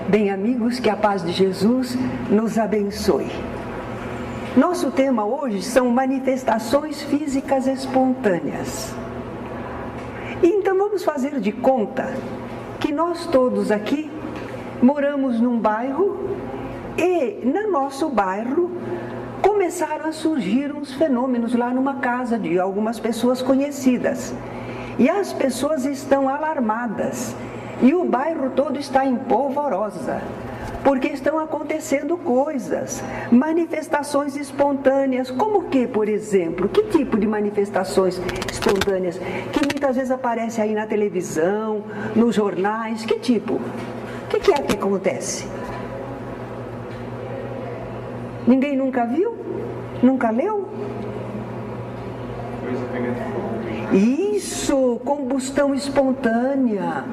Bem, amigos, que a paz de Jesus nos abençoe. Nosso tema hoje são manifestações físicas espontâneas. Então vamos fazer de conta que nós todos aqui moramos num bairro e no nosso bairro começaram a surgir uns fenômenos lá numa casa de algumas pessoas conhecidas. E as pessoas estão alarmadas e o bairro todo está em polvorosa, porque estão acontecendo coisas, manifestações espontâneas. Como que, por exemplo? Que tipo de manifestações espontâneas? Que muitas vezes aparece aí na televisão, nos jornais, que tipo? O que é que acontece? Ninguém nunca viu? Nunca leu? Isso, combustão espontânea.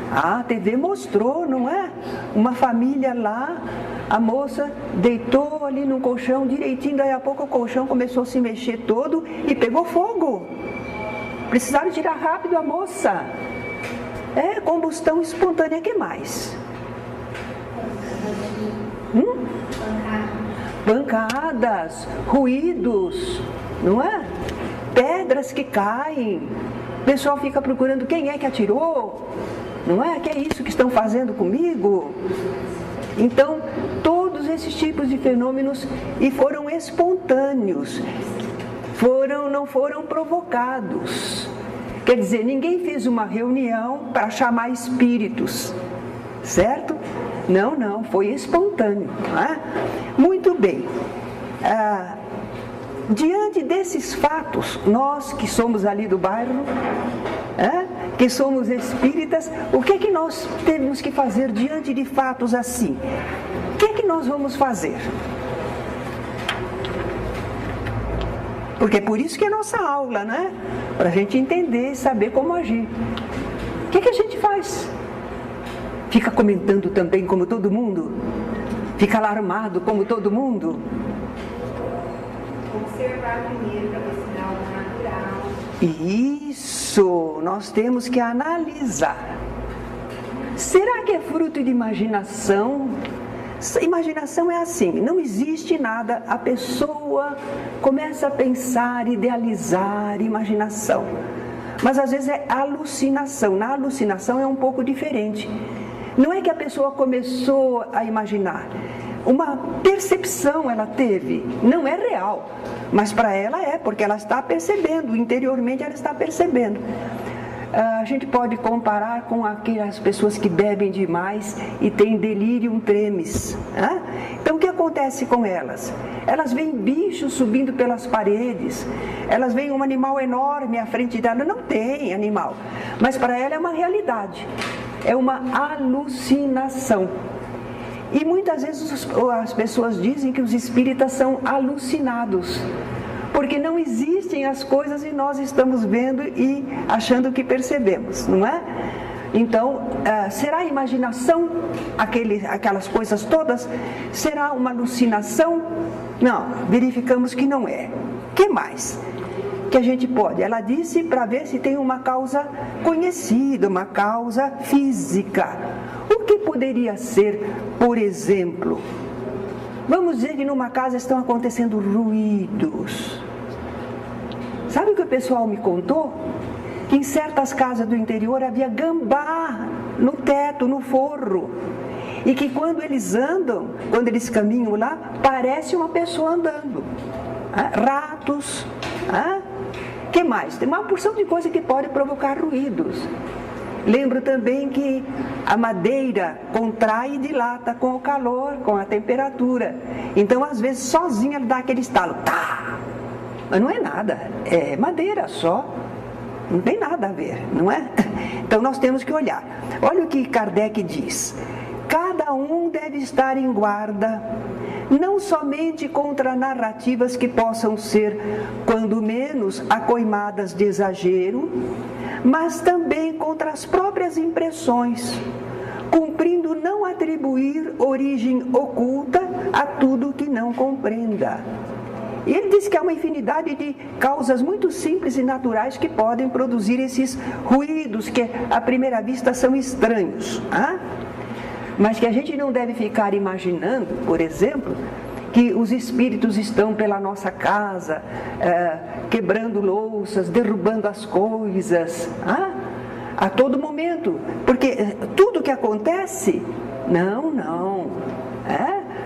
A TV mostrou, não é? Uma família lá, a moça deitou ali no colchão direitinho, daí a pouco o colchão começou a se mexer todo e pegou fogo. Precisaram tirar rápido a moça. É, combustão espontânea, que mais? Pancadas, ruídos, não é? Pedras que caem. O pessoal fica procurando quem é que atirou. Não é? Que é isso que estão fazendo comigo? Então, todos esses tipos de fenômenos e foram espontâneos, não foram provocados. Quer dizer, ninguém fez uma reunião para chamar espíritos, certo? Não, foi espontâneo. Não é? Muito bem. Diante desses fatos, nós que somos ali do bairro, que somos espíritas, o que é que nós temos que fazer diante de fatos assim? O que é que nós vamos fazer? Porque é por isso que é nossa aula, né? Para a gente entender e saber como agir. O que é que a gente faz? Fica comentando também como todo mundo? Fica alarmado como todo mundo? Observar primeiro para ver se não é algo natural. Isso, nós temos que analisar. Será que é fruto de imaginação? Imaginação é assim, não existe nada, a pessoa começa a pensar, idealizar, imaginação. Mas às vezes é alucinação. Na alucinação é um pouco diferente. Não é que a pessoa começou a imaginar. Uma percepção ela teve, não é real, mas para ela é, porque ela está percebendo, interiormente ela está percebendo. A gente pode comparar com aquelas pessoas que bebem demais e têm delirium tremens. Então o que acontece com elas? Elas veem bichos subindo pelas paredes, elas veem um animal enorme à frente dela, não tem animal, mas para ela é uma realidade, é uma alucinação. E muitas vezes as pessoas dizem que os espíritas são alucinados, porque não existem as coisas e nós estamos vendo e achando que percebemos, não é? Então, será imaginação aquelas coisas todas? Será uma alucinação? Não, verificamos que não é. O que mais que a gente pode? Ela disse para ver se tem uma causa conhecida, uma causa física. O que poderia ser, por exemplo? Vamos dizer que numa casa estão acontecendo ruídos. Sabe o que o pessoal me contou? Que em certas casas do interior havia gambá no teto, no forro. E que quando eles andam, quando eles caminham lá, parece uma pessoa andando. Ratos. Que mais? Tem uma porção de coisa que pode provocar ruídos. Lembro também que a madeira contrai e dilata com o calor, com a temperatura. Então, às vezes, sozinha ela dá aquele estalo. Tá! Mas não é nada, é madeira só. Não tem nada a ver, não é? Então, nós temos que olhar. Olha o que Kardec diz. Cada um deve estar em guarda, não somente contra narrativas que possam ser, quando menos, acoimadas de exagero, mas também contra as próprias impressões, cumprindo não atribuir origem oculta a tudo que não compreenda. E ele diz que há uma infinidade de causas muito simples e naturais que podem produzir esses ruídos que, à primeira vista, são estranhos. mas que a gente não deve ficar imaginando, por exemplo, que os espíritos estão pela nossa casa, quebrando louças, derrubando as coisas, a todo momento, porque tudo que acontece, não,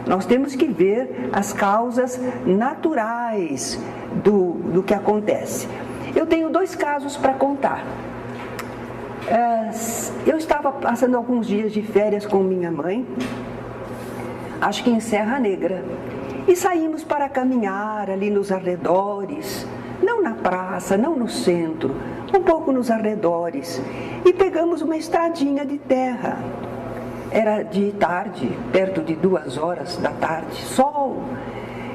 nós temos que ver as causas naturais do que acontece. Eu tenho 2 casos para contar. Eu estava passando alguns dias de férias com minha mãe, acho que em Serra Negra, e saímos para caminhar ali nos arredores, não na praça, não no centro, um pouco nos arredores, e pegamos uma estradinha de terra. Era de tarde, perto de 2 horas da tarde, sol.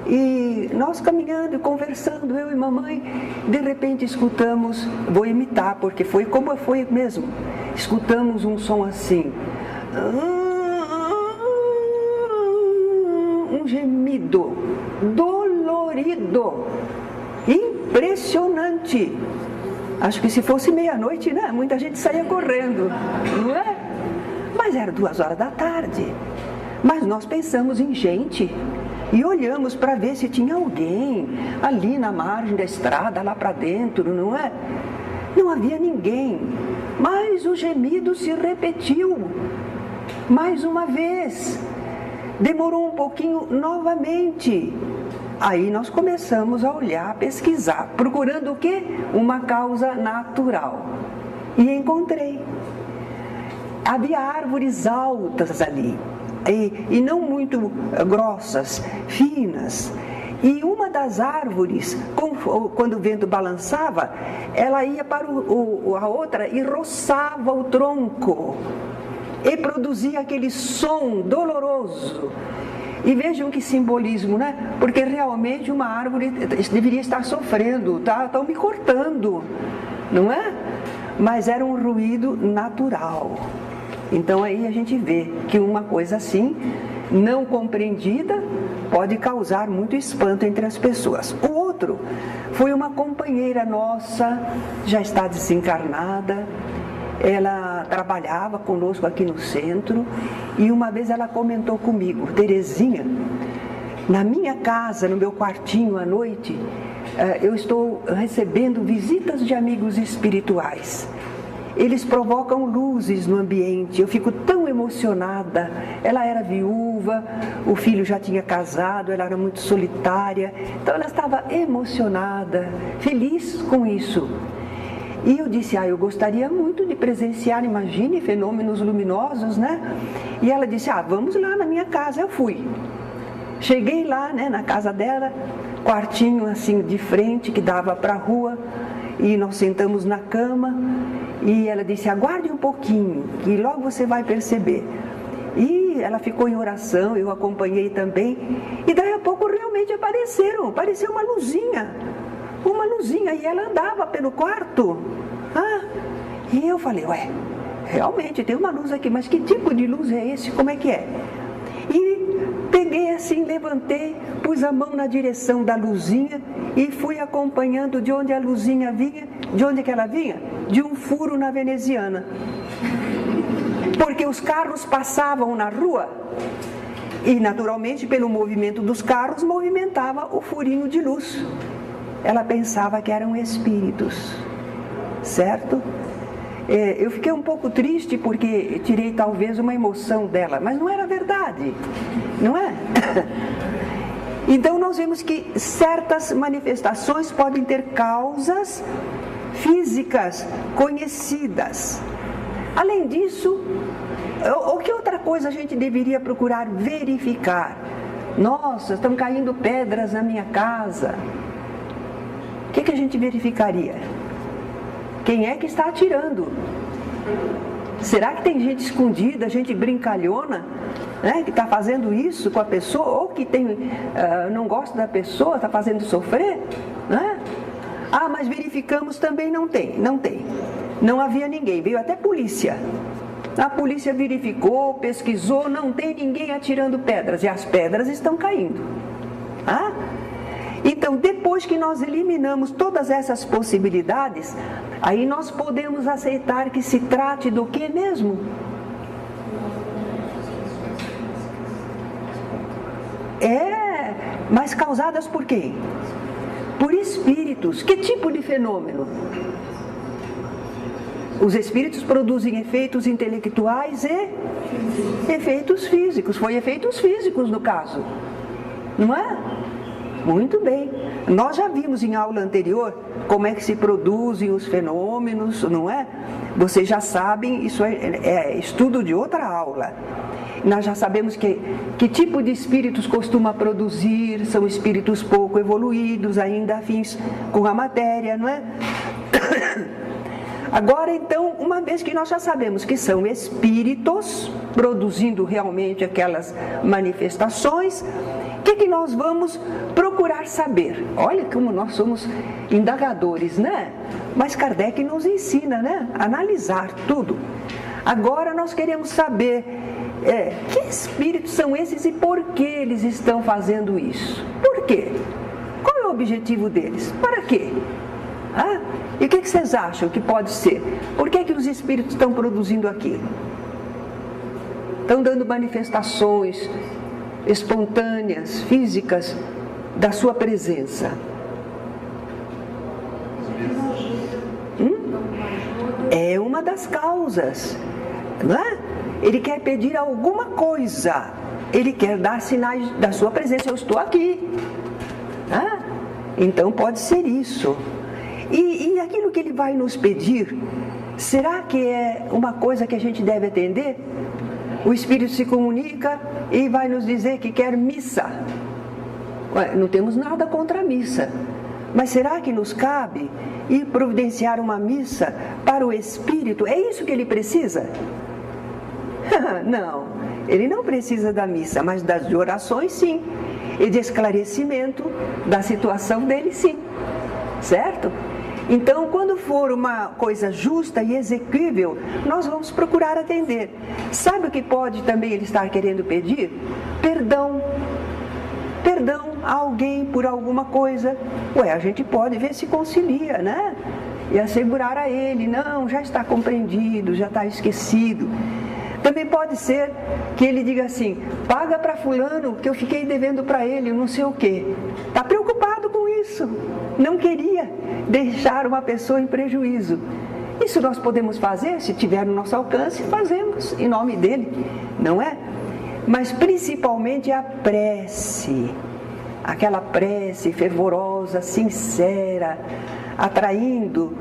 E nós caminhando e conversando, eu e mamãe, de repente escutamos, vou imitar, porque foi como foi mesmo, escutamos um som assim, um gemido dolorido, impressionante. Acho que se fosse meia-noite, né? Muita gente saía correndo, não é? Mas era 2 horas da tarde. Mas nós pensamos em gente e olhamos para ver se tinha alguém ali na margem da estrada, lá para dentro, não é? Não havia ninguém, mas o gemido se repetiu mais uma vez. Demorou um pouquinho novamente. Aí nós começamos a olhar, a pesquisar, procurando o quê? Uma causa natural. E encontrei. Havia árvores altas ali, e não muito grossas, finas. E uma das árvores, quando o vento balançava, ela ia para a outra e roçava o tronco. E produzia aquele som doloroso. E vejam que simbolismo, né? Porque realmente uma árvore deveria estar sofrendo, estão me cortando, não é? Mas era um ruído natural. Então aí a gente vê que uma coisa assim, não compreendida, pode causar muito espanto entre as pessoas. O outro foi uma companheira nossa, já está desencarnada. Ela trabalhava conosco aqui no centro e uma vez ela comentou comigo: Terezinha, na minha casa, no meu quartinho à noite, eu estou recebendo visitas de amigos espirituais. Eles provocam luzes no ambiente, eu fico tão emocionada. Ela era viúva, o filho já tinha casado, ela era muito solitária, então ela estava emocionada, feliz com isso. E eu disse, eu gostaria muito de presenciar, imagine, fenômenos luminosos, né? E ela disse, vamos lá na minha casa. Eu fui. Cheguei lá, né, na casa dela, quartinho assim de frente, que dava para a rua, e nós sentamos na cama, e ela disse, aguarde um pouquinho, que logo você vai perceber. E ela ficou em oração, eu acompanhei também, e daí a pouco realmente apareceu uma luzinha, e ela andava pelo quarto. E eu falei, realmente tem uma luz aqui, mas que tipo de luz é esse? Como é que é? E peguei assim, levantei, pus a mão na direção da luzinha e fui acompanhando de onde a luzinha vinha. De onde que ela vinha? De um furo na veneziana. Porque os carros passavam na rua e naturalmente pelo movimento dos carros movimentava o furinho de luz. Ela pensava que eram espíritos, certo? Eu fiquei um pouco triste porque tirei talvez uma emoção dela, mas não era verdade, não é? Então nós vemos que certas manifestações podem ter causas físicas conhecidas. Além disso, o que outra coisa a gente deveria procurar verificar? Nossa, estão caindo pedras na minha casa. O que a gente verificaria? Quem é que está atirando? Será que tem gente escondida, gente brincalhona, né, que está fazendo isso com a pessoa, ou que não gosta da pessoa, está fazendo sofrer? Né? Mas verificamos também, não tem. Não havia ninguém, veio até polícia. A polícia verificou, pesquisou, não tem ninguém atirando pedras, e as pedras estão caindo. Então, depois que nós eliminamos todas essas possibilidades, aí nós podemos aceitar que se trate do que mesmo? Mas causadas por quem? Por espíritos. Que tipo de fenômeno? Os espíritos produzem efeitos intelectuais e efeitos físicos. Foi efeitos físicos no caso, não é? Muito bem. Nós já vimos em aula anterior como é que se produzem os fenômenos, não é? Vocês já sabem, isso é estudo de outra aula. Nós já sabemos que tipo de espíritos costuma produzir, são espíritos pouco evoluídos, ainda afins com a matéria, não é? Agora, então, uma vez que nós já sabemos que são espíritos produzindo realmente aquelas manifestações, o que nós vamos procurar saber? Olha como nós somos indagadores, né? Mas Kardec nos ensina, né? A analisar tudo. Agora nós queremos saber que espíritos são esses e por que eles estão fazendo isso? Por quê? Qual é o objetivo deles? Para quê? E o que vocês acham que pode ser? Por que os espíritos estão produzindo aquilo? Estão dando manifestações espontâneas, físicas, da sua presença. É uma das causas, não é? Ele quer pedir alguma coisa, ele quer dar sinais da sua presença. Eu estou aqui. Então pode ser isso. E aquilo que ele vai nos pedir, será que é uma coisa que a gente deve atender? O Espírito se comunica e vai nos dizer que quer missa. Não temos nada contra a missa, mas será que nos cabe ir providenciar uma missa para o Espírito? É isso que ele precisa? Não, ele não precisa da missa, mas das orações sim, e de esclarecimento da situação dele sim, certo? Então, quando for uma coisa justa e exequível, nós vamos procurar atender. Sabe o que pode também ele estar querendo pedir? Perdão. Perdão a alguém por alguma coisa. A gente pode ver se concilia, né? E assegurar a ele, não, já está compreendido, já está esquecido. Também pode ser que ele diga assim, paga para fulano que eu fiquei devendo para ele, não sei o quê. Está preocupado com isso. Não queria deixar uma pessoa em prejuízo. Isso nós podemos fazer, se tiver no nosso alcance, fazemos em nome dele, não é? Mas principalmente a prece, aquela prece fervorosa, sincera, atraindo,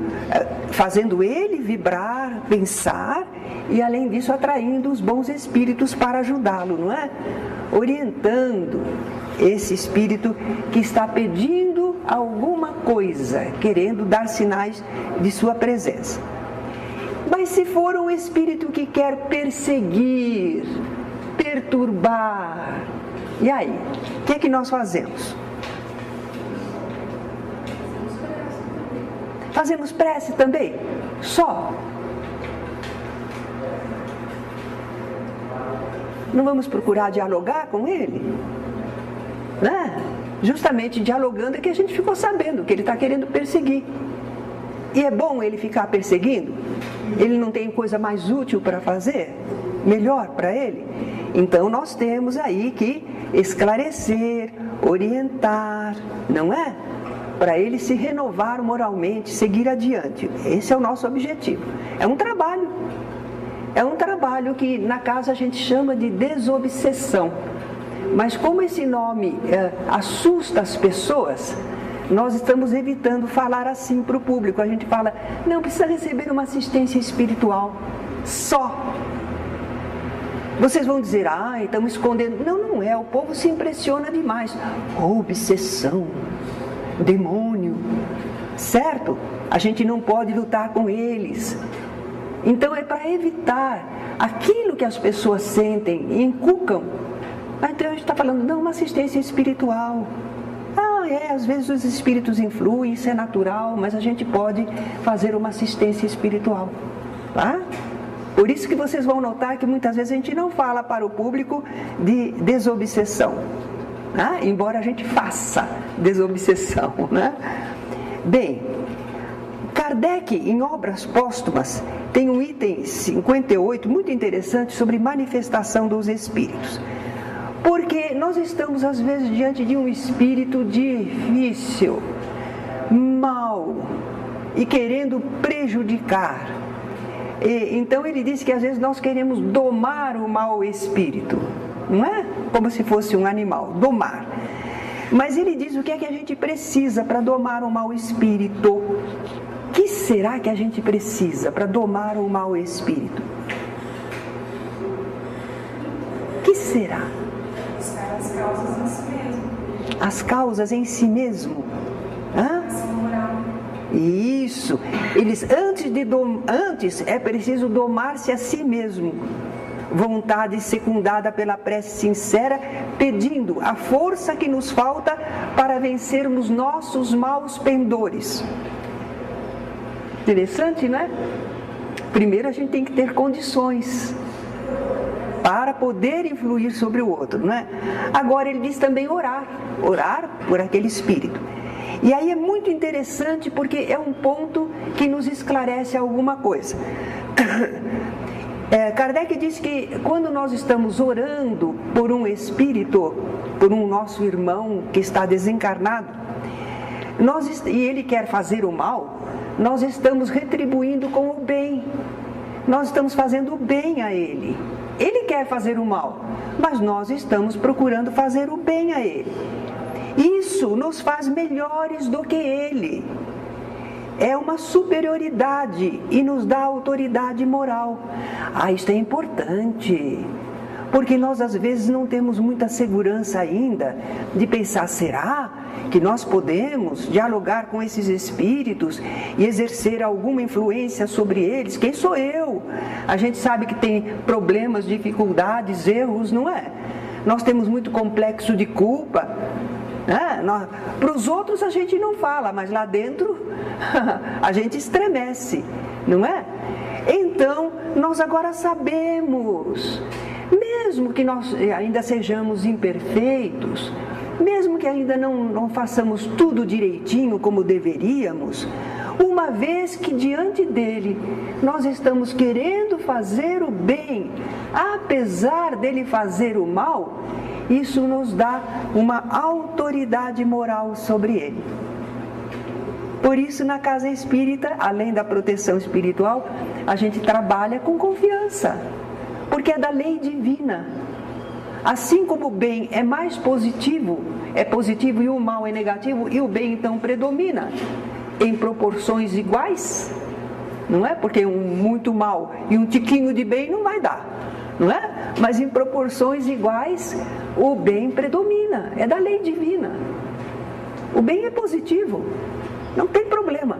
fazendo ele vibrar, pensar e além disso atraindo os bons espíritos para ajudá-lo, não é? Orientando esse espírito que está pedindo alguma coisa, querendo dar sinais de sua presença. Mas se for um espírito que quer perseguir, perturbar, e aí? O que nós fazemos? Fazemos prece também? Só? Não vamos procurar dialogar com ele? Né? Justamente dialogando é que a gente ficou sabendo que ele está querendo perseguir. E é bom ele ficar perseguindo? Ele não tem coisa mais útil para fazer? Melhor para ele? Então nós temos aí que esclarecer, orientar, não é? Para ele se renovar moralmente, seguir adiante. Esse é o nosso objetivo. É um trabalho. É um trabalho que na casa a gente chama de desobsessão. Mas como esse nome assusta as pessoas, nós estamos evitando falar assim para o público. A gente fala, não, precisa receber uma assistência espiritual. Só. Vocês vão dizer, estamos escondendo. Não, não é. O povo se impressiona demais. Obsessão. Demônio. Certo? A gente não pode lutar com eles. Então é para evitar aquilo que as pessoas sentem e inculcam. Então a gente está falando, não, uma assistência espiritual. Às vezes os espíritos influem, isso é natural, mas a gente pode fazer uma assistência espiritual. Tá? Por isso que vocês vão notar que muitas vezes a gente não fala para o público de desobsessão. Tá? Embora a gente faça desobsessão. Né? Bem, Kardec, em Obras Póstumas, tem um item 58 muito interessante sobre manifestação dos espíritos. Porque nós estamos às vezes diante de um espírito difícil, mau e querendo prejudicar. Então ele diz que às vezes nós queremos domar o mau espírito, não é? Como se fosse um animal, domar. Mas ele diz o que é que a gente precisa para domar o mau espírito. O que será que a gente precisa para domar o mau espírito? O que será? Buscar as causas em si mesmo. As causas em si mesmo. Hã? Isso. Antes é preciso domar-se a si mesmo. Vontade secundada pela prece sincera, pedindo a força que nos falta para vencermos nossos maus pendores. Interessante, não é? Primeiro a gente tem que ter condições para poder influir sobre o outro, não é? Agora ele diz também orar por aquele espírito. E aí é muito interessante porque é um ponto que nos esclarece alguma coisa. Kardec diz que quando nós estamos orando por um espírito, por um nosso irmão que está desencarnado, e ele quer fazer o mal, nós estamos retribuindo com o bem. Nós estamos fazendo o bem a ele. Ele quer fazer o mal, mas nós estamos procurando fazer o bem a ele. Isso nos faz melhores do que ele. É uma superioridade e nos dá autoridade moral. Isto é importante, porque nós às vezes não temos muita segurança ainda de pensar, será que nós podemos dialogar com esses espíritos e exercer alguma influência sobre eles? Quem sou eu? A gente sabe que tem problemas, dificuldades, erros, não é? Nós temos muito complexo de culpa. Para os outros a gente não fala, mas lá dentro a gente estremece, não é? Então, nós agora sabemos, mesmo que nós ainda sejamos imperfeitos, mesmo que ainda não façamos tudo direitinho como deveríamos, uma vez que diante dele nós estamos querendo fazer o bem, apesar dele fazer o mal, isso nos dá uma autoridade moral sobre ele. Por isso, na casa espírita, além da proteção espiritual, a gente trabalha com confiança, porque é da lei divina. Assim como o bem é mais positivo e o mal é negativo, e o bem então predomina em proporções iguais, não é? Porque muito mal e um tiquinho de bem não vai dar, não é? Mas em proporções iguais, o bem predomina, é da lei divina. O bem é positivo, não tem problema.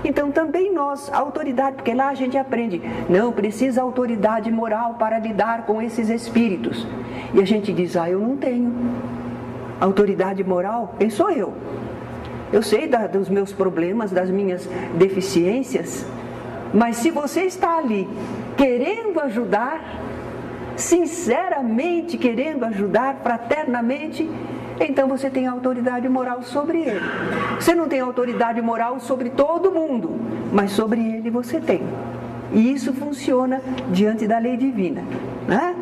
Então também nós, a autoridade, porque lá a gente aprende, não precisa autoridade moral para lidar com esses espíritos. E a gente diz, eu não tenho autoridade moral, quem sou eu? Eu sei dos meus problemas, das minhas deficiências, mas se você está ali querendo ajudar, sinceramente querendo ajudar, fraternamente, então você tem autoridade moral sobre ele. Você não tem autoridade moral sobre todo mundo, mas sobre ele você tem. E isso funciona diante da lei divina, né?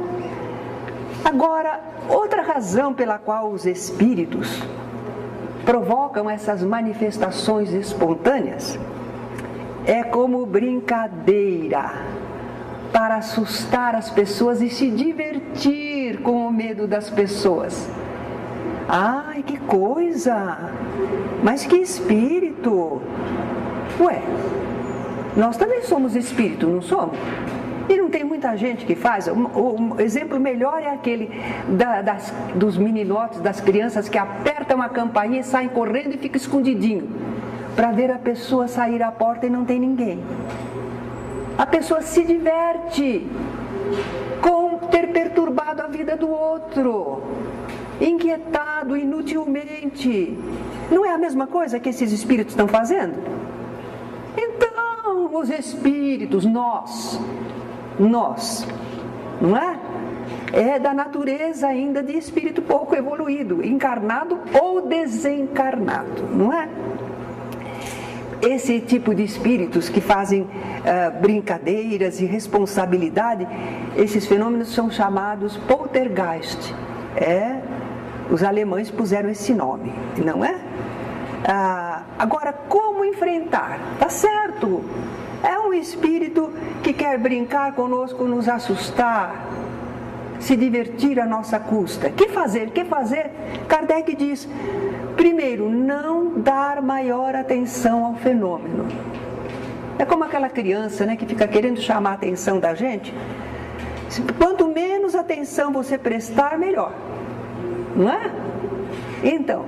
Agora, outra razão pela qual os espíritos provocam essas manifestações espontâneas é como brincadeira, para assustar as pessoas e se divertir com o medo das pessoas. Ai, que coisa! Mas que espírito! Ué, nós também somos espírito, não somos? E não tem muita gente que faz? O exemplo melhor é aquele dos meninotes, das crianças que apertam a campainha e saem correndo e ficam escondidinho, para ver a pessoa sair à porta e não tem ninguém. A pessoa se diverte com ter perturbado a vida do outro, inquietado inutilmente. Não é a mesma coisa que esses espíritos estão fazendo? Então, os espíritos, nós, não é? É da natureza ainda de espírito pouco evoluído, encarnado ou desencarnado, não é? Esse tipo de espíritos que fazem brincadeiras e responsabilidade, esses fenômenos são chamados poltergeist. Os alemães puseram esse nome, não é? Agora, como enfrentar? Tá certo, é um espírito que quer brincar conosco, nos assustar, se divertir à nossa custa. Que fazer? Kardec diz, primeiro, não dar maior atenção ao fenômeno. É como aquela criança, né, que fica querendo chamar a atenção da gente. Quanto menos atenção você prestar, melhor. Não é? Então,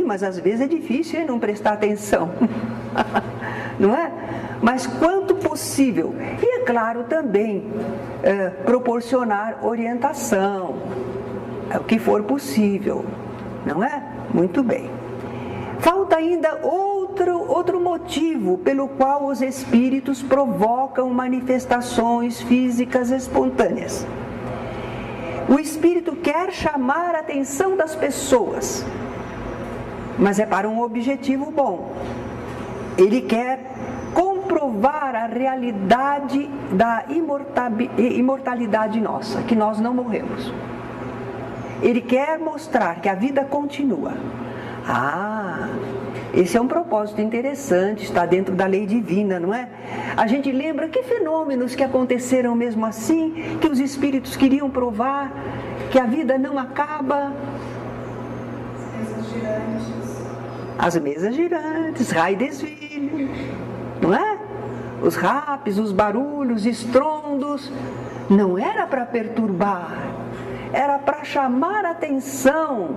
mas às vezes é difícil não prestar atenção. Não é? Mas quanto possível. E é claro também proporcionar orientação, o que for possível. Não é? Muito bem. Falta ainda outro motivo pelo qual os espíritos provocam manifestações físicas espontâneas. O espírito quer chamar a atenção das pessoas, mas é para um objetivo bom. Ele quer comprovar a realidade da imortalidade nossa, que nós não morremos. Ele quer mostrar que a vida continua. Esse é um propósito interessante, está dentro da lei divina, não é? A gente lembra que fenômenos que aconteceram mesmo assim, que os espíritos queriam provar que a vida não acaba. As mesas girantes, raio e desvio, não é? Os rapes, os barulhos, estrondos, não era para perturbar, era para chamar a atenção.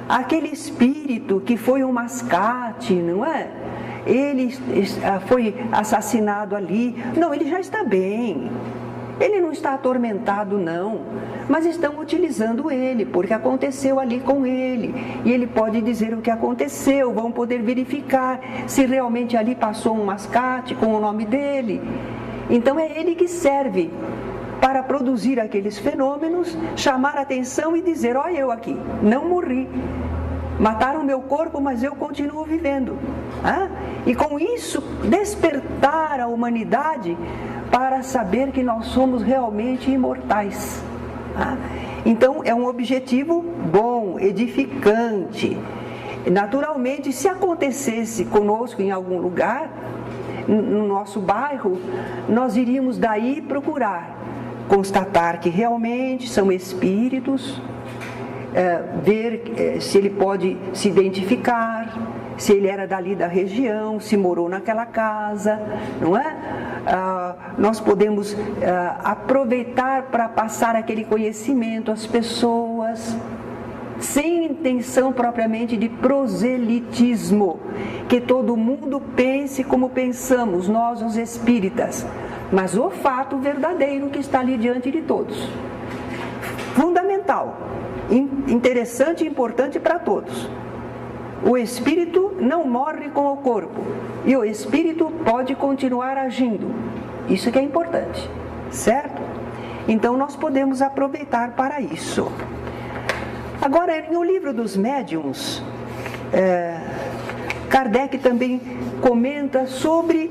Aquele espírito que foi um mascate, não é? Ele foi assassinado ali. Não, ele já está bem. Ele não está atormentado, não. Mas estão utilizando ele, porque aconteceu ali com ele. E ele pode dizer o que aconteceu, vão poder verificar se realmente ali passou um mascate com o nome dele. Então é ele que serve para produzir aqueles fenômenos, chamar a atenção e dizer, olha eu aqui, não morri. Mataram meu corpo, mas eu continuo vivendo. E com isso, despertar a humanidade para saber que nós somos realmente imortais. Então, é um objetivo bom, edificante. Naturalmente, se acontecesse conosco em algum lugar, no nosso bairro, nós iríamos daí procurar constatar que realmente são espíritos, ver se ele pode se identificar, se ele era dali da região, se morou naquela casa, não é? Nós podemos aproveitar para passar aquele conhecimento às pessoas, sem intenção propriamente de proselitismo, que todo mundo pense como pensamos, nós os espíritas, mas o fato verdadeiro que está ali diante de todos. Fundamental, interessante e importante para todos. O espírito não morre com o corpo e o espírito pode continuar agindo. Isso que é importante, certo? Então nós podemos aproveitar para isso. Agora, no livro dos médiuns, Kardec também comenta sobre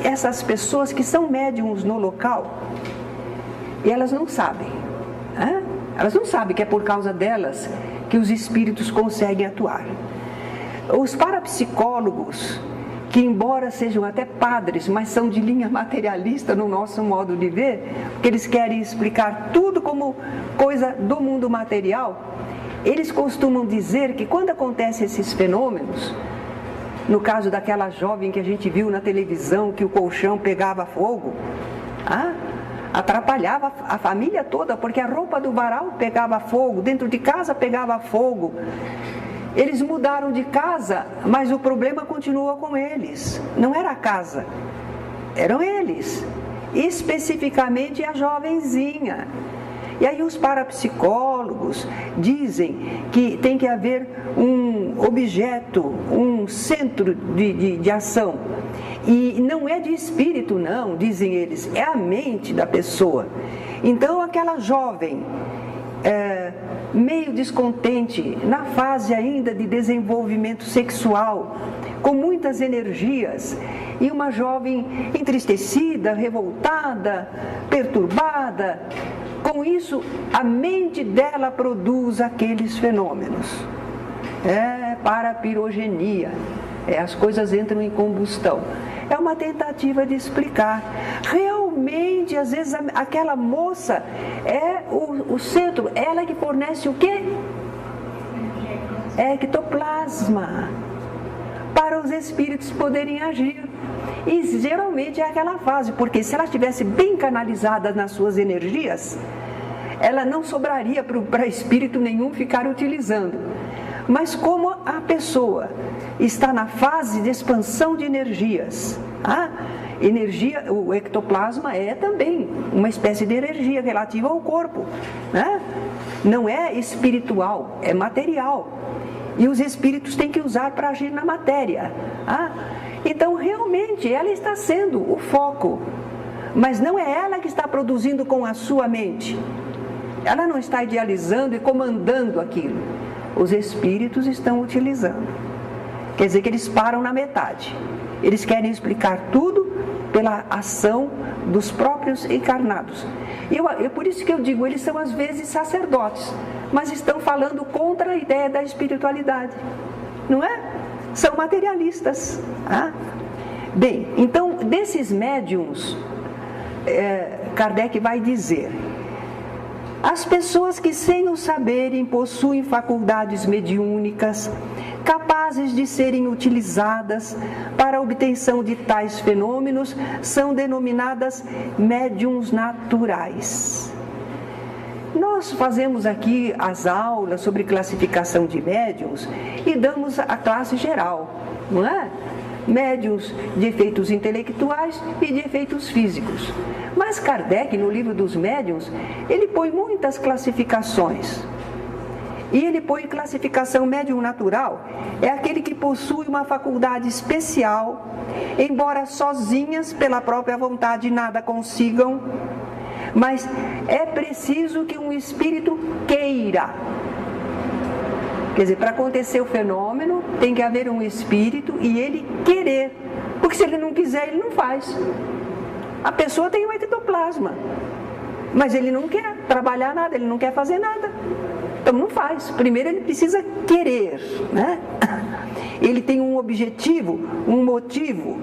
essas pessoas que são médiuns no local e elas não sabem. Elas não sabem que é por causa delas que os espíritos conseguem atuar. Os parapsicólogos, que embora sejam até padres, mas são de linha materialista no nosso modo de ver, porque eles querem explicar tudo como coisa do mundo material, eles costumam dizer que quando acontecem esses fenômenos, no caso daquela jovem que a gente viu na televisão, que o colchão pegava fogo, atrapalhava a família toda, porque a roupa do varal pegava fogo, dentro de casa pegava fogo. Eles mudaram de casa, mas o problema continua com eles. Não era a casa, eram eles, especificamente a jovenzinha. E aí os parapsicólogos dizem que tem que haver um objeto, um centro de ação. E não é de espírito, não, dizem eles, é a mente da pessoa. Então aquela jovem, meio descontente, na fase ainda de desenvolvimento sexual, com muitas energias, e uma jovem entristecida, revoltada, perturbada, Com isso, a mente dela produz aqueles fenômenos. Para a pirogenia. As coisas entram em combustão. É uma tentativa de explicar. Realmente, às vezes, aquela moça é o centro, ela que fornece o quê? Ectoplasma. Para os espíritos poderem agir. E geralmente é aquela fase, porque se ela estivesse bem canalizada nas suas energias, ela não sobraria para espírito nenhum ficar utilizando. Mas como a pessoa está na fase de expansão de energias, o ectoplasma é também uma espécie de energia relativa ao corpo, né? Não é espiritual, é material. E os espíritos têm que usar para agir na matéria. Então, realmente, ela está sendo o foco. Mas não é ela que está produzindo com a sua mente. Ela não está idealizando e comandando aquilo. Os espíritos estão utilizando. Quer dizer que eles param na metade. Eles querem explicar tudo pela ação dos próprios encarnados. E por isso que eu digo, eles são às vezes sacerdotes, mas estão falando contra a ideia da espiritualidade. Não é? São materialistas. Bem, então, desses médiums, Kardec vai dizer: as pessoas que sem o saberem possuem faculdades mediúnicas, capazes de serem utilizadas para a obtenção de tais fenômenos, são denominadas médiuns naturais. Nós fazemos aqui as aulas sobre classificação de médiuns e damos a classe geral, não é? Médiuns de efeitos intelectuais e de efeitos físicos. Mas Kardec, no livro dos médiuns, ele põe muitas classificações. E ele põe classificação médium natural, é aquele que possui uma faculdade especial, embora sozinhas, pela própria vontade, nada consigam, mas é preciso que um espírito queira. Quer dizer, para acontecer o fenômeno, tem que haver um espírito e ele querer. Porque se ele não quiser, ele não faz. A pessoa tem um ectoplasma, mas ele não quer trabalhar nada, ele não quer fazer nada. Então não faz. Primeiro ele precisa querer, né? Ele tem um objetivo, um motivo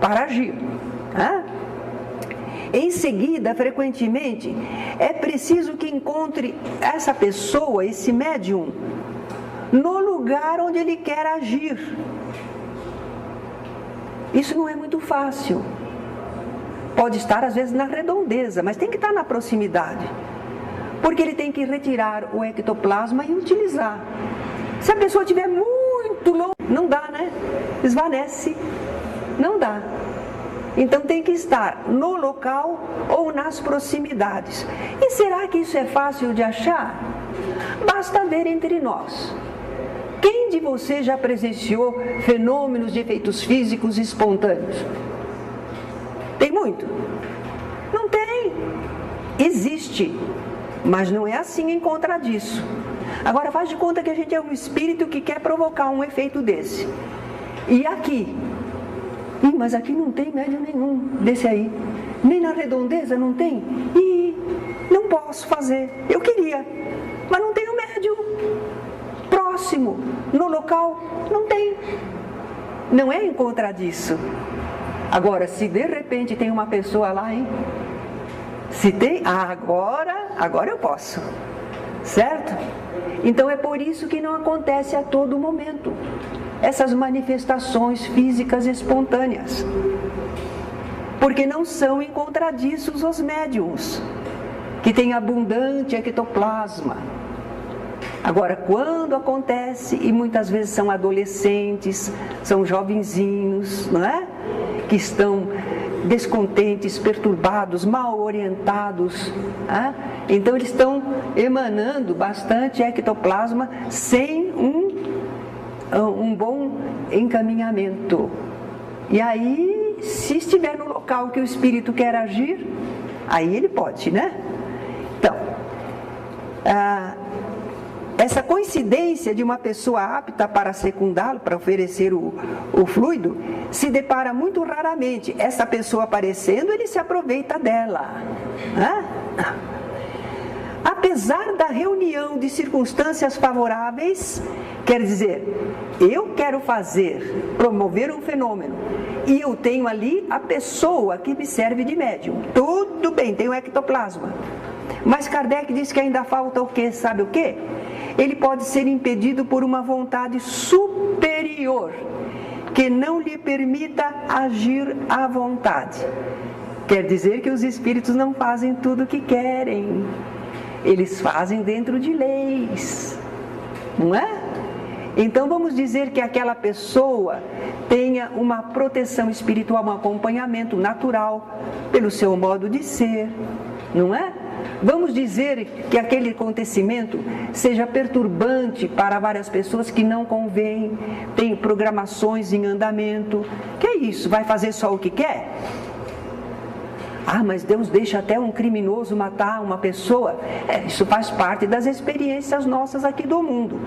para agir, né? Em seguida, frequentemente, é preciso que encontre essa pessoa, esse médium, no lugar onde ele quer agir. Isso não é muito fácil. Pode estar, às vezes, na redondeza, mas tem que estar na proximidade. Porque ele tem que retirar o ectoplasma e utilizar. Se a pessoa estiver muito longe, não dá, né? Esvanece. Não dá. Então tem que estar no local ou nas proximidades. E será que isso é fácil de achar? Basta ver entre nós. Quem de vocês já presenciou fenômenos de efeitos físicos espontâneos? Tem muito? Não tem. Existe. Mas não é assim em contra disso. Agora faz de conta que a gente é um espírito que quer provocar um efeito desse. E aqui? Mas aqui não tem médium nenhum desse aí. Nem na redondeza não tem. E não posso fazer. Eu queria, mas não tenho médium. Próximo, no local, não tem. Não é em contra disso. Agora, se de repente tem uma pessoa lá, hein? Se tem, agora eu posso. Certo? Então é por isso que não acontece a todo momento essas manifestações físicas espontâneas. Porque não são em contradiços os médiums, que têm abundante ectoplasma. Agora, quando acontece, e muitas vezes são adolescentes, são jovenzinhos, não é? Que estão descontentes, perturbados, mal orientados, então eles estão emanando bastante ectoplasma sem um bom encaminhamento. E aí, se estiver no local que o espírito quer agir, aí ele pode, né? Então, essa coincidência de uma pessoa apta para secundá-lo, para oferecer o fluido, se depara muito raramente. Essa pessoa aparecendo, ele se aproveita dela. apesar da reunião de circunstâncias favoráveis, quer dizer, eu quero promover um fenômeno, e eu tenho ali a pessoa que me serve de médium. Tudo bem, tem o ectoplasma. Mas Kardec diz que ainda falta o quê? Sabe o quê? Ele pode ser impedido por uma vontade superior, que não lhe permita agir à vontade. Quer dizer que os espíritos não fazem tudo o que querem. Eles fazem dentro de leis, não é? Então vamos dizer que aquela pessoa tenha uma proteção espiritual, um acompanhamento natural pelo seu modo de ser, não é? Vamos dizer que aquele acontecimento seja perturbante para várias pessoas, que não convém, tem programações em andamento. Que é isso? Vai fazer só o que quer? Ah, mas Deus deixa até um criminoso matar uma pessoa. Isso faz parte das experiências nossas aqui do mundo.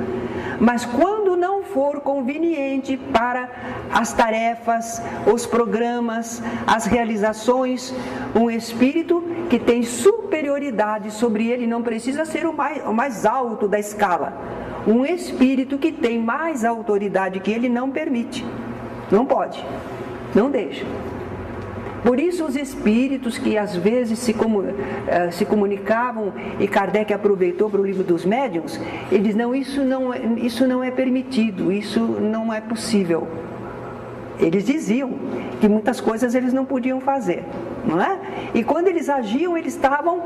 Mas quando não for conveniente para as tarefas, os programas, as realizações, um espírito que tem superioridade sobre ele, não precisa ser o mais alto da escala. Um espírito que tem mais autoridade que ele não permite. Não pode. Não deixa. Por isso os espíritos que às vezes se comunicavam, e Kardec aproveitou para o livro dos médiuns, ele diz, não, isso não é permitido, isso não é possível. Eles diziam que muitas coisas eles não podiam fazer, não é? E quando eles agiam, eles estavam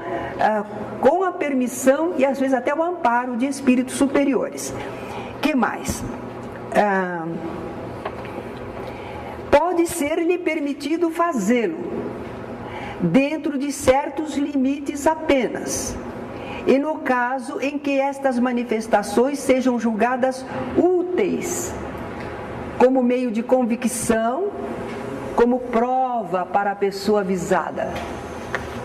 com a permissão e às vezes até o amparo de espíritos superiores. Que mais? Pode ser-lhe permitido fazê-lo, dentro de certos limites apenas, e no caso em que estas manifestações sejam julgadas úteis, como meio de convicção, como prova para a pessoa avisada.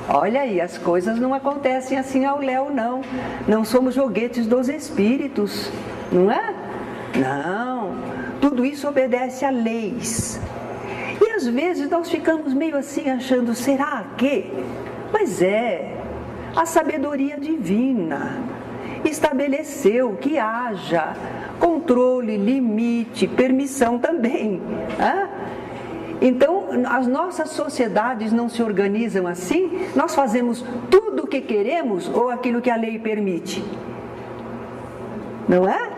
Olha aí, as coisas não acontecem assim ao léu, não. Não somos joguetes dos espíritos, não é? Não, tudo isso obedece a leis. E às vezes nós ficamos meio assim achando, será que? Mas a sabedoria divina estabeleceu que haja controle, limite, permissão também. Então, as nossas sociedades não se organizam assim, nós fazemos tudo o que queremos ou aquilo que a lei permite. Não é?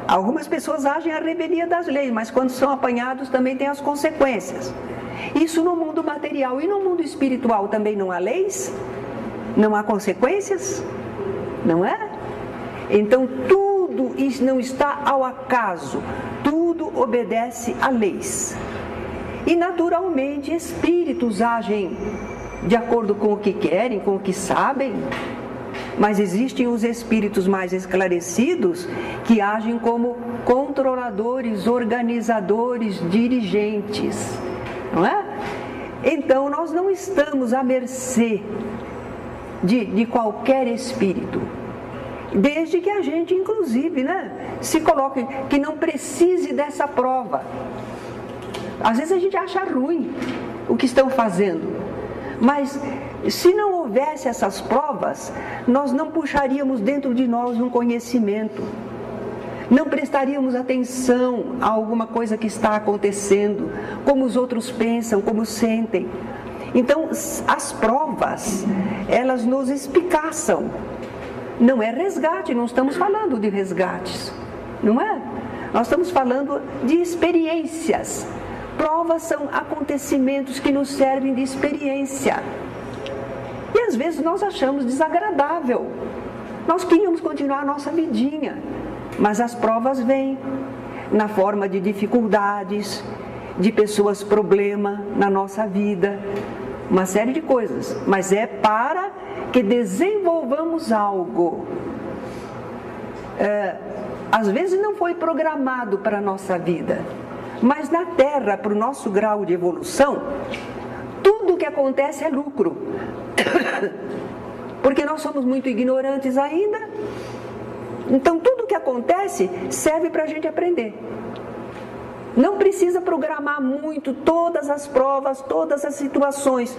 Algumas pessoas agem à revelia das leis, mas quando são apanhados também tem as consequências. Isso no mundo material. E no mundo espiritual também não há leis? Não há consequências? Não é? Então tudo isso não está ao acaso, tudo obedece a leis. E naturalmente espíritos agem de acordo com o que querem, com o que sabem. Mas existem os espíritos mais esclarecidos que agem como controladores, organizadores, dirigentes, não é? Então nós não estamos à mercê de qualquer espírito, desde que a gente inclusive, se coloque, que não precise dessa prova. Às vezes a gente acha ruim o que estão fazendo, mas se não houvesse essas provas, nós não puxaríamos dentro de nós um conhecimento, não prestaríamos atenção a alguma coisa que está acontecendo, como os outros pensam, como sentem. Então, as provas, elas nos espicaçam. Não é resgate, não estamos falando de resgates, não é? Nós estamos falando de experiências. Provas são acontecimentos que nos servem de experiência. E às vezes nós achamos desagradável. Nós queríamos continuar a nossa vidinha, mas as provas vêm na forma de dificuldades, de pessoas problema na nossa vida, uma série de coisas. Mas é para que desenvolvamos algo. Às vezes não foi programado para a nossa vida, mas na Terra, para o nosso grau de evolução, tudo o que acontece é lucro. Porque nós somos muito ignorantes ainda. Então tudo o que acontece serve para a gente aprender. Não precisa programar muito todas as provas, todas as situações.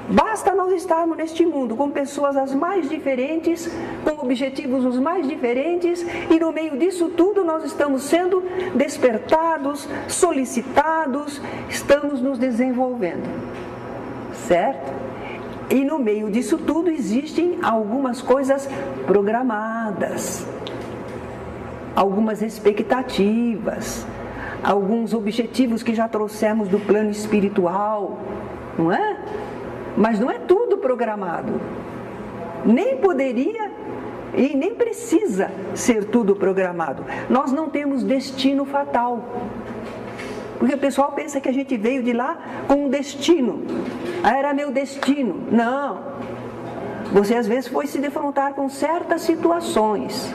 Basta nós estarmos neste mundo com pessoas as mais diferentes, com objetivos os mais diferentes, e no meio disso tudo nós estamos sendo despertados, solicitados, estamos nos desenvolvendo, certo? E no meio disso tudo existem algumas coisas programadas, algumas expectativas, alguns objetivos que já trouxemos do plano espiritual, não é? Mas não é tudo programado. Nem poderia e nem precisa ser tudo programado. Nós não temos destino fatal. Porque o pessoal pensa que a gente veio de lá com um destino. Ah, era meu destino. Não. Você às vezes foi se defrontar com certas situações.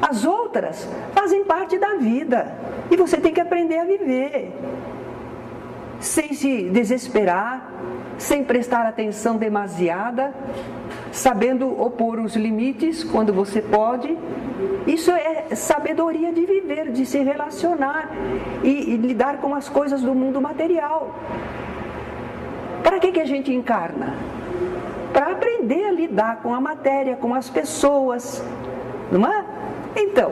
As outras fazem parte da vida. E você tem que aprender a viver. Sem se desesperar, sem prestar atenção demasiada, sabendo opor os limites quando você pode. Isso é sabedoria de viver, de se relacionar e lidar com as coisas do mundo material. Para que a gente encarna? Para aprender a lidar com a matéria, com as pessoas, não é? Então,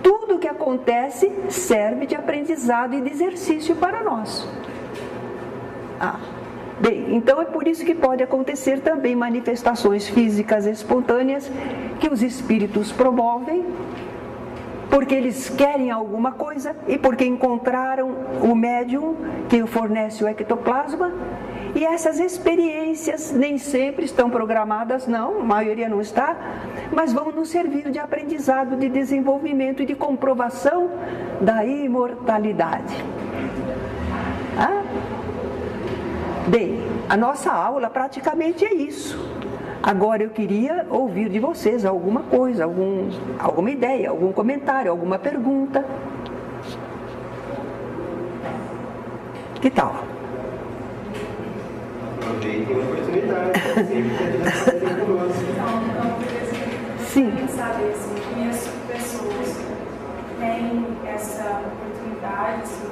tudo que acontece serve de aprendizado e de exercício para nós. Bem, então é por isso que pode acontecer também manifestações físicas espontâneas que os espíritos promovem, porque eles querem alguma coisa e porque encontraram o médium que fornece o ectoplasma. E essas experiências nem sempre estão programadas, não, a maioria não está, mas vão nos servir de aprendizado, de desenvolvimento e de comprovação da imortalidade. Bem, a nossa aula praticamente é isso. Agora eu queria ouvir de vocês alguma coisa, alguma ideia, algum comentário, alguma pergunta. Que tal? Aproveitem a oportunidade, sempre ter conosco. Sim. Sabe, assim, conheço pessoas que têm essa oportunidade, assim,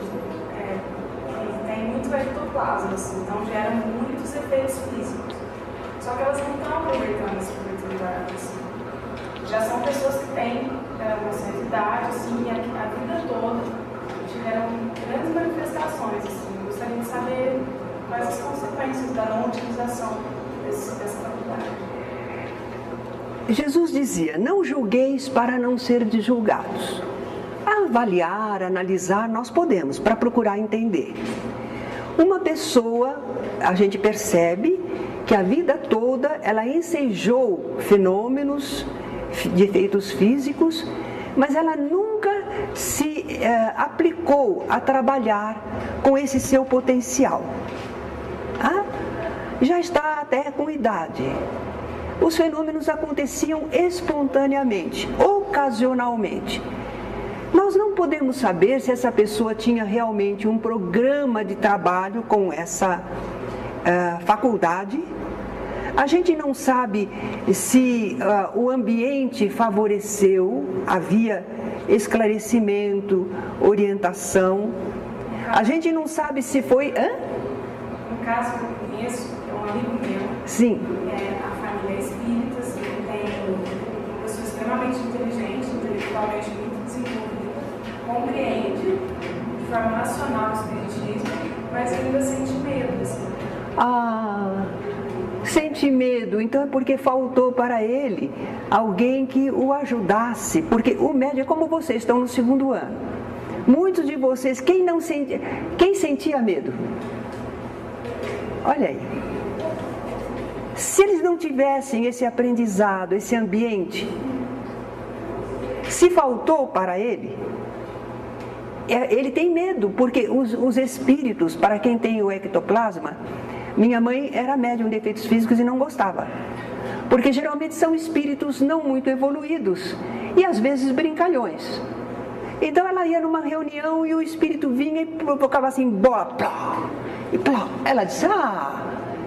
que tem muito ectoplasma, assim, então geram muitos efeitos físicos. Só que elas não estão aproveitando essa oportunidade, assim. Já são pessoas que têm uma certa idade, assim, e a vida toda tiveram grandes manifestações, assim. Eu gostaria de saber quais as consequências da não utilização dessa faculdade. Jesus dizia: não julgueis para não ser julgados. Avaliar, analisar, nós podemos, para procurar entender. Uma pessoa, a gente percebe que a vida toda ela ensejou fenômenos de efeitos físicos, mas ela nunca se aplicou a trabalhar com esse seu potencial. Já está até com idade. Os fenômenos aconteciam espontaneamente, ocasionalmente. Nós não podemos saber se essa pessoa tinha realmente um programa de trabalho com essa faculdade. A gente não sabe se o ambiente favoreceu, havia esclarecimento, orientação. A gente não sabe se foi... No caso que eu conheço, é um amigo meu. Sim. A família é espírita, assim, tem uma pessoa extremamente inteligente, intelectualmente muito desenvolvida, compreende de forma racional o espiritismo, mas ainda sente medo, assim. Sente medo, então é porque faltou para ele alguém que o ajudasse, porque o médium é como vocês estão no 2º ano. Muitos de vocês, quem sentia medo? Olha aí. Se eles não tivessem esse aprendizado, esse ambiente, se faltou para ele, ele tem medo, porque os espíritos, para quem tem o ectoplasma, minha mãe era médium de efeitos físicos e não gostava, porque geralmente são espíritos não muito evoluídos e às vezes brincalhões. Então ela ia numa reunião e o espírito vinha e provocava assim, bola, plá, e plá. Ela disse,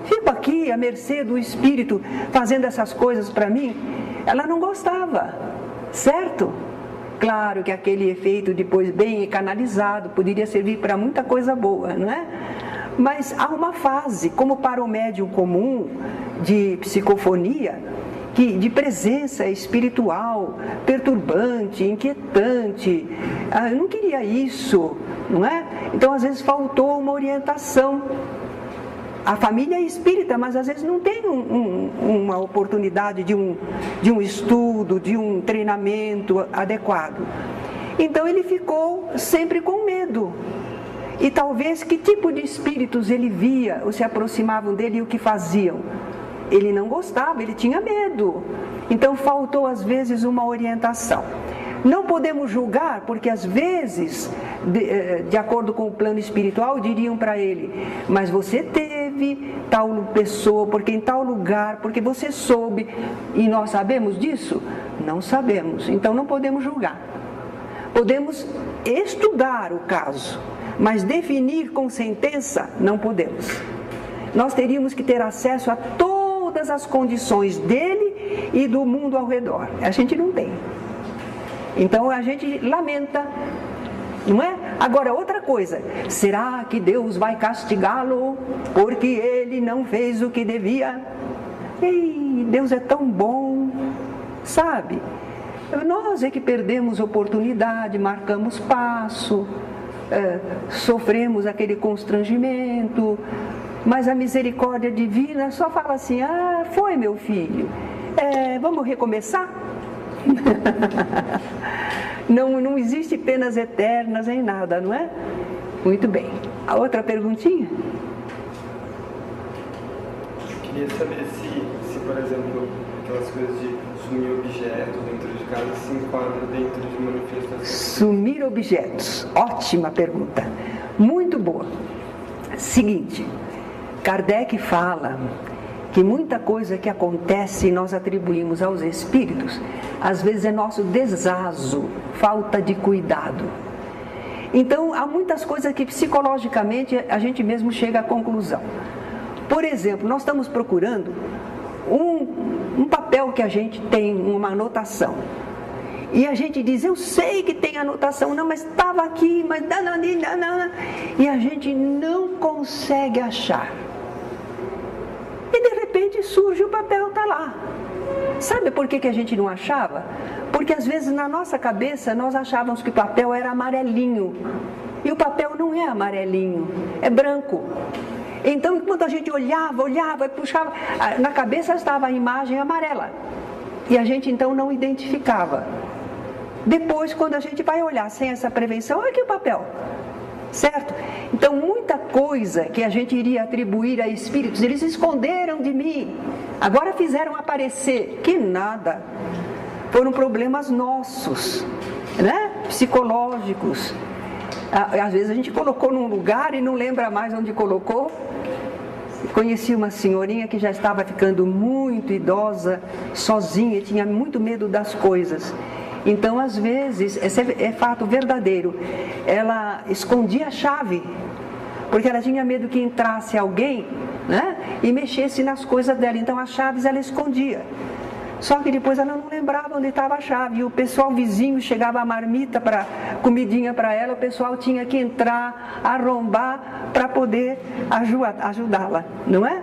fico aqui à mercê do espírito fazendo essas coisas para mim. Ela não gostava, certo? Claro que aquele efeito depois bem canalizado poderia servir para muita coisa boa, não é? Mas há uma fase, como para o médium comum de psicofonia, de presença espiritual, perturbante, inquietante. Eu não queria isso, não é? Então, às vezes, faltou uma orientação. A família é espírita, mas às vezes não tem uma oportunidade de um estudo, de um treinamento adequado. Então, ele ficou sempre com medo. E talvez que tipo de espíritos ele via ou se aproximavam dele e o que faziam? Ele não gostava, ele tinha medo. Então faltou às vezes uma orientação. Não podemos julgar, porque às vezes, de acordo com o plano espiritual, diriam para ele: mas você teve tal pessoa, porque em tal lugar, porque você soube. E nós sabemos disso? Não sabemos. Então não podemos julgar. Podemos estudar o caso, mas definir com sentença não podemos. Nós teríamos que ter acesso a todas as condições dele e do mundo ao redor. A gente não tem. Então a gente lamenta, não é? Agora, outra coisa: será que Deus vai castigá-lo porque ele não fez o que devia? Ei, Deus é tão bom, sabe? Nós é que perdemos oportunidade, marcamos passo, sofremos aquele constrangimento, mas a misericórdia divina só fala assim: ah, foi meu filho, vamos recomeçar? Não existe penas eternas em nada, não é? Muito bem. A outra perguntinha? Queria saber se, por exemplo, aquelas coisas de sumir objetos dentro de casa se enquadra dentro de manifestações. Sumir objetos. Ótima pergunta. Muito boa. Seguinte, Kardec fala que muita coisa que acontece e nós atribuímos aos espíritos, às vezes é nosso desazo, falta de cuidado. Então, há muitas coisas que psicologicamente a gente mesmo chega à conclusão. Por exemplo, nós estamos procurando um papel que a gente tem, uma anotação. E a gente diz: eu sei que tem anotação, não, mas estava aqui, mas... E a gente não consegue achar. E de repente surge o papel, está lá. Sabe por que a gente não achava? Porque às vezes na nossa cabeça nós achávamos que o papel era amarelinho. E o papel não é amarelinho, é branco. Então, enquanto a gente olhava e puxava, na cabeça estava a imagem amarela. E a gente então não identificava. Depois, quando a gente vai olhar sem essa prevenção, olha aqui o papel. Certo? Então, muita coisa que a gente iria atribuir a espíritos, eles esconderam de mim. Agora fizeram aparecer. Que nada. Foram problemas nossos, né? Psicológicos. Às vezes a gente colocou num lugar e não lembra mais onde colocou. Conheci uma senhorinha que já estava ficando muito idosa, sozinha, tinha muito medo das coisas. Então, às vezes, esse é fato verdadeiro, ela escondia a chave, porque ela tinha medo que entrasse alguém, né, e mexesse nas coisas dela. Então, as chaves ela escondia. Só que depois ela não lembrava onde estava a chave. E o pessoal vizinho chegava a marmita, comidinha para ela, o pessoal tinha que entrar, arrombar para poder ajudá-la, não é?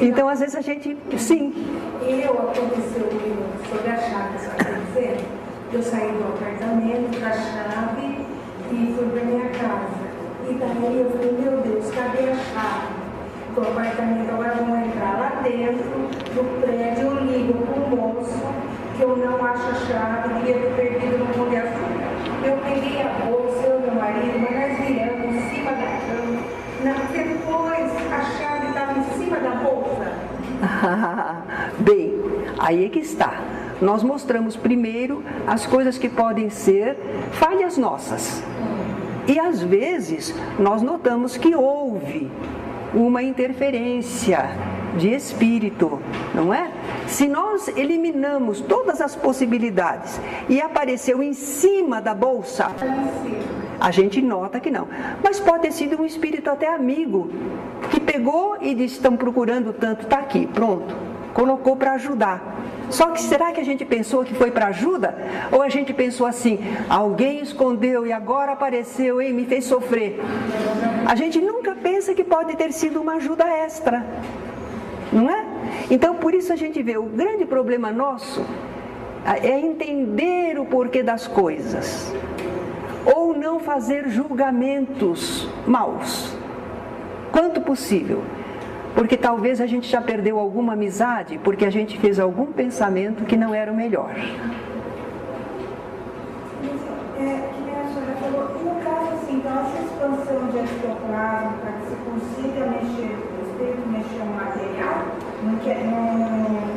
Então, às vezes a gente, sim. Aconteceu sobre a chave, só quer dizer, eu saí do apartamento com a chave e fui para minha casa. E daí eu falei: meu Deus, cadê a chave do apartamento? Agora vamos entrar lá dentro do prédio. Eu ligo para o moço que eu não acho a chave, devia ter perdido no Pão de Açúcar. Eu peguei a bolsa, eu e meu marido, mas nós viramos em cima da cama. Depois a chave estava em cima da bolsa. Bem, aí é que está. Nós mostramos primeiro as coisas que podem ser falhas nossas. E às vezes nós notamos que houve uma interferência de espírito, não é? Se nós eliminamos todas as possibilidades e apareceu em cima da bolsa, a gente nota que não. Mas pode ter sido um espírito até amigo, que pegou e disse: estão procurando tanto, está aqui, pronto. colocou para ajudar. Só que será que a gente pensou que foi para ajuda? Ou a gente pensou assim, alguém escondeu e agora apareceu e me fez sofrer? A gente nunca pensa que pode ter sido uma ajuda extra, não é? Então por isso a gente vê, o grande problema nosso é entender o porquê das coisas, ou não fazer julgamentos maus, quanto possível. Porque talvez a gente já perdeu alguma amizade porque a gente fez algum pensamento que não era o melhor. Que nem a senhora falou, e no caso assim, então essa expansão de ectoplasma, para que você consiga mexer, o espírito mexer no material, não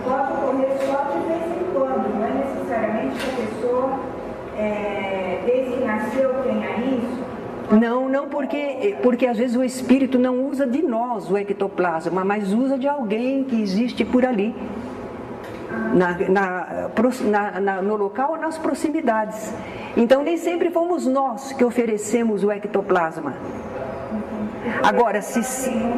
pode ocorrer só de vez em quando, não é necessariamente que a pessoa, desde que nasceu, tenha isso. Não, porque às vezes o espírito não usa de nós o ectoplasma, mas usa de alguém que existe por ali, no local ou nas proximidades. Então nem sempre fomos nós que oferecemos o ectoplasma. Agora, se sempre...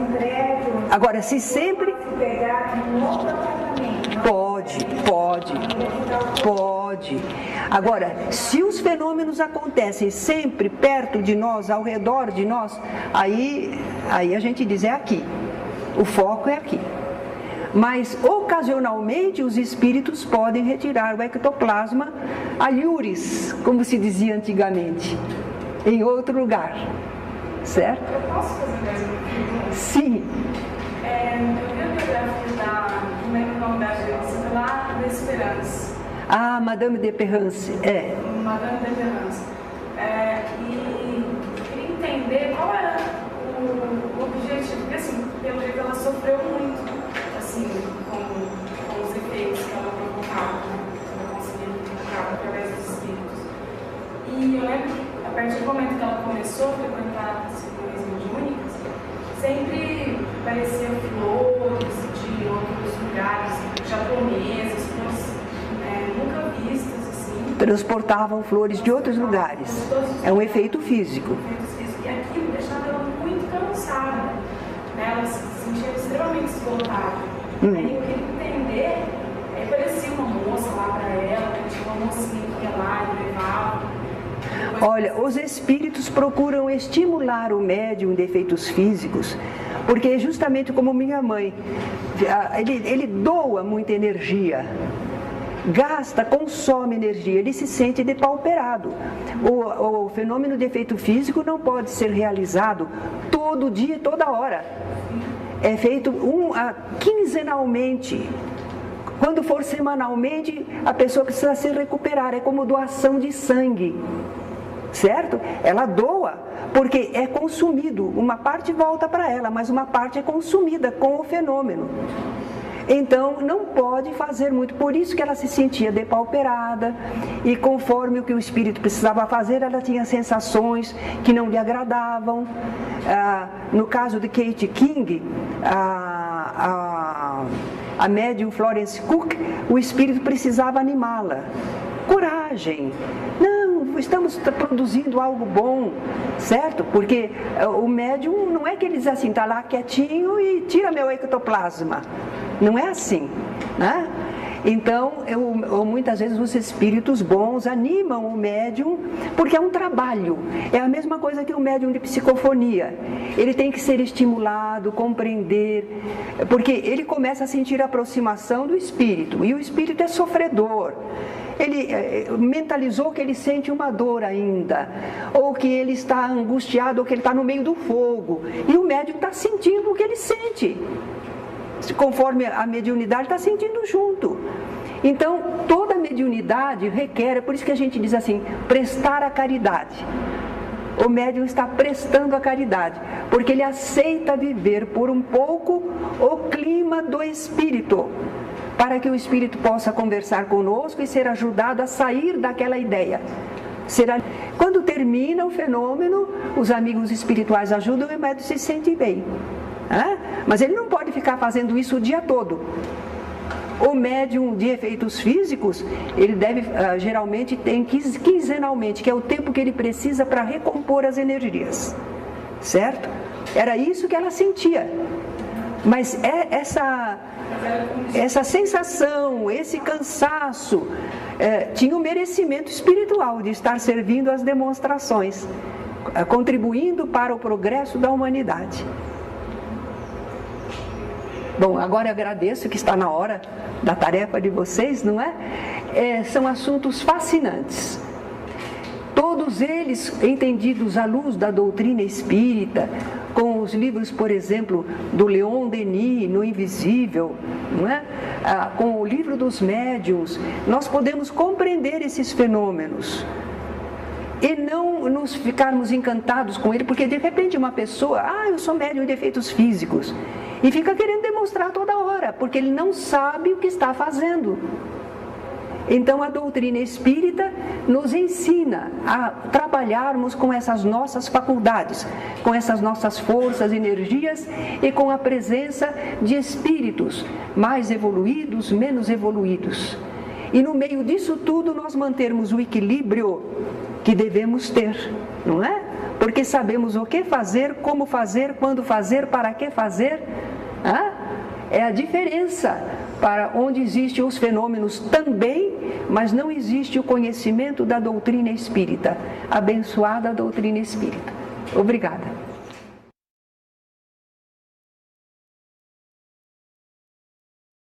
Pode. Agora, se os fenômenos acontecem sempre perto de nós, ao redor de nós, aí a gente diz, é aqui. O foco é aqui. Mas, ocasionalmente, os espíritos podem retirar o ectoplasma alhures, como se dizia antigamente, em outro lugar. Certo? Eu posso fazer mais uma pergunta? Sim. Eu vi a biografia da... Como é que é o nome da agência? Lá da Esperança. Ah, Madame de Perrance, Madame de Perrance. E queria entender qual era o objetivo, porque assim, pelo jeito ela sofreu muito, assim, com os efeitos que ela provocava, né? Ela conseguia provocar através dos espíritos. E eu lembro que, a partir do momento que ela começou a frequentar as cerimônias mediúnicas, sempre apareciam flores de outros lugares, japoneses, nunca vistas assim. Transportavam flores de outros lugares. É um efeito físico. E aquilo deixava ela muito cansada. Ela se sentia extremamente esgotada. Aí eu queria entender, parecia uma moça lá para ela, tinha uma mocinha que ia lá e levava. Olha, os espíritos procuram estimular o médium de efeitos físicos, porque justamente como minha mãe, ele doa muita energia, gasta, consome energia, ele se sente depauperado. O fenômeno de efeito físico não pode ser realizado todo dia, toda hora. É feito quinzenalmente. Quando for semanalmente, a pessoa precisa se recuperar, é como doação de sangue. Certo? Ela doa, porque é consumido, uma parte volta para ela, mas uma parte é consumida com o fenômeno. Então não pode fazer muito, por isso que ela se sentia depauperada, e conforme o que o espírito precisava fazer, ela tinha sensações que não lhe agradavam. No caso de Kate King, a médium Florence Cook, o espírito precisava animá-la. Coragem! Não, estamos produzindo algo bom, certo? Porque o médium não é que ele diz assim, está lá quietinho e tira meu ectoplasma. Não é assim, né? Então, muitas vezes os espíritos bons animam o médium, porque é um trabalho. É a mesma coisa que o médium de psicofonia. Ele tem que ser estimulado, compreender, porque ele começa a sentir a aproximação do espírito, e o espírito é sofredor. Ele mentalizou que ele sente uma dor ainda, ou que ele está angustiado, ou que ele está no meio do fogo, e o médium está sentindo o que ele sente. Conforme a mediunidade está sentindo junto. Então, toda mediunidade requer, é por isso que a gente diz assim, prestar a caridade. O médium está prestando a caridade, porque ele aceita viver por um pouco o clima do espírito, para que o espírito possa conversar conosco e ser ajudado a sair daquela ideia. Quando termina o fenômeno, os amigos espirituais ajudam e o médium se sente bem. Mas ele não pode ficar fazendo isso o dia todo. O médium de efeitos físicos, ele deve, geralmente tem quinzenalmente, que é o tempo que ele precisa para recompor as energias. Certo? Era isso que ela sentia. Mas essa sensação, esse cansaço, tinha um merecimento espiritual de estar servindo às demonstrações, contribuindo para o progresso da humanidade. Bom, agora eu agradeço que está na hora da tarefa de vocês, não é? São assuntos fascinantes. Todos eles entendidos à luz da doutrina espírita, com os livros, por exemplo, do Leon Denis, No Invisível, não é? Com o livro dos médiuns, nós podemos compreender esses fenômenos e não nos ficarmos encantados com ele, porque de repente uma pessoa, eu sou médium de efeitos físicos, e fica querendo demonstrar toda hora, porque ele não sabe o que está fazendo. Então a doutrina espírita nos ensina a trabalharmos com essas nossas faculdades, com essas nossas forças, energias e com a presença de espíritos mais evoluídos, menos evoluídos. E no meio disso tudo nós mantermos o equilíbrio que devemos ter, não é? Porque sabemos o que fazer, como fazer, quando fazer, para que fazer. É a diferença para onde existem os fenômenos também, mas não existe o conhecimento da doutrina espírita. Abençoada a doutrina espírita. Obrigada.